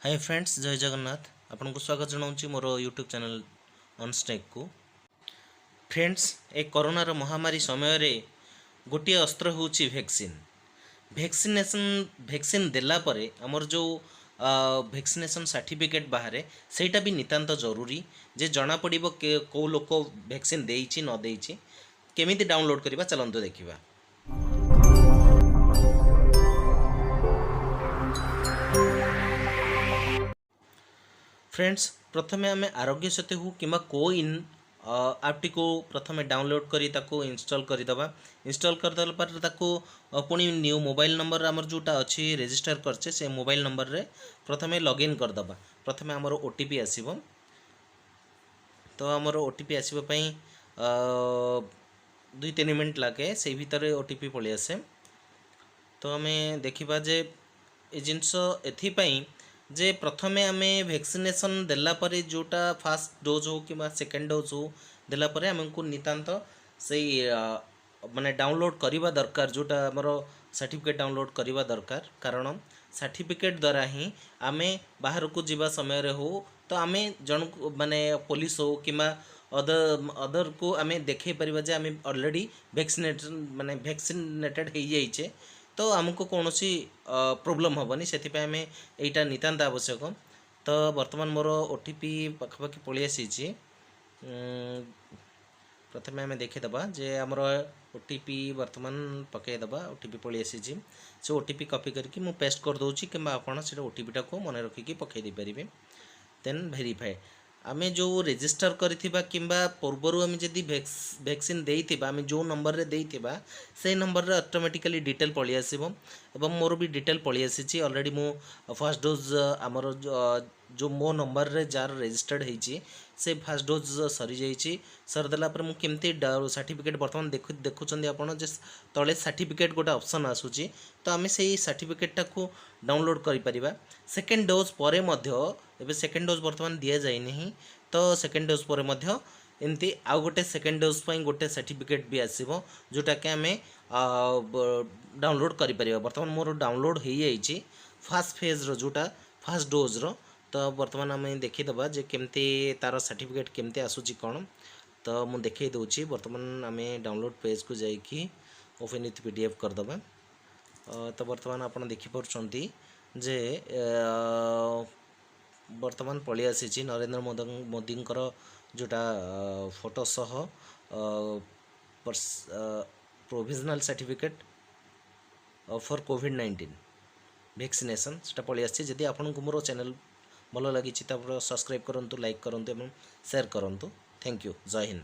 Hi friends, जय जगन्नाथ। आपन को स्वागत जनाऊँ मोर यूट्यूब चैनल अनस्टेक को। फ्रेंड्स, ए कोरोनार महामारी समय रे गोटे अस्त्र होची वैक्सीन। वैक्सीन देला परे हमर जो वैक्सीनेशन सर्टिफिकेट बाहर सेटा भी नितांत जरूरी जे जना पड़िबो के को लोक वैक्सीन देइछि न देइछि केमिति डाउनलोड करबा चलंतु देखिबा। फ्रेंड्स, प्रथमे आम आरोग्य सेतु हो कि कोइन ऐपटी को प्रथमे डाउनलोड करी ताको इंस्टॉल करदे। इंस्टॉल करदेला पर ताको पुणी न्यू मोबाइल नंबर आमर जोटा अच्छी रेजिस्टर करचे से मोबाइल नंबर रे प्रथमे लॉगिन करदबा। प्रथमे आमर ओटीपी आसीबो। तो आमर ओटीपी आसीबा पई 2-3 मिनट लगे से भीतर ओटीपी पळि आसे। तो आमे देखिबा जे ए जिंस एथिपाई जे प्रथमे आमे वैक्सीनेशन देला परे जोटा फास्ट डोज हो कि सेकेंड डोज हो देला परे हमको नितांत से माने डाउनलोड करवा दरकार जोटा हमर सर्टिफिकेट डाउनलोड करवा दरकार। कारण सर्टिफिकेट द्वारा ही आमे बाहर को जीवा समय रे हो तो आमे जन माने पुलिस हो कि अदर को आमे देखे परिबा जे आमे ऑलरेडी वैक्सीनेटेड हो जाइए तो आमको कौन सी प्रोब्लेम हेनी से यहाँ नितांत आवश्यक। तो बर्तमान मोर ओटीपी पाखापाखि पलि आसी। प्रथम आम देखीदे जे आमर ओटीपी बर्तमान पकईदे। ओटीपी पलि आसी से ओटीपी कॉपी करके मु पेस्ट कर दूची कि आपड़ से ओटीपी टाक मन रखिकी पकई दे पारे। देन वेरीफाई आमे जो रेजिस्टर करथिबा किंबा पूर्वरु आमे जदि वैक्सीन देइथिबा आमे जो नंबर रे देइथिबा से नंबर रे ऑटोमेटिकली डिटेल पळि आसीबो। एवं मोर भी डिटेल पळि आसीची ऑलरेडी मु फर्स्ट डोज आमर जो मो नंबर रे जार रजिस्टर्ड होईची से फर्स्ट डोज सरी जाइची। सर देला पर मु केमती सर्टिफिकेट बर्तमान देखुचंदी आपण जे तळे सर्टिफिकेट गोटे ऑप्शन आसुची तो आमे सेही सर्टिफिकेट टाको डाउनलोड करि परिबा। सेकेंड डोज परे मध्य एबे सेकेंड डोज बर्तमान दिया जाय नहीं तो सेकेंड डोज परे मध्य एमती आउ गोटे सेकेंड डोज पई गोटे सर्टिफिकेट भी आसीबो जोटा के आमे डाउनलोड करि परिबा। बर्तमान मोर डाउनलोड हो जाइए फास्ट फेज रो जोटा फास्ट डोज रो। तो बर्तमान आम देखीदे जे केमती तार सर्टिफिकेट केमती आसूची कौन। तो मुझे देखई दूची बर्तमान आम डाउनलोड पेज को जाइए ओपन विथ पीडीएफ करदे। तो बर्तमान आप देखिपुंट जे बर्तमान पलि आसी नरेंद्र मोदी जोटा फोटो सह provisional certificate for covid vaccination से पलि आसी। जदि आपको मोर चैनल भल लगी सब्सक्राइब करूँ, लाइक करूँ, शेयर करूँ। Thank you. जय हिंद।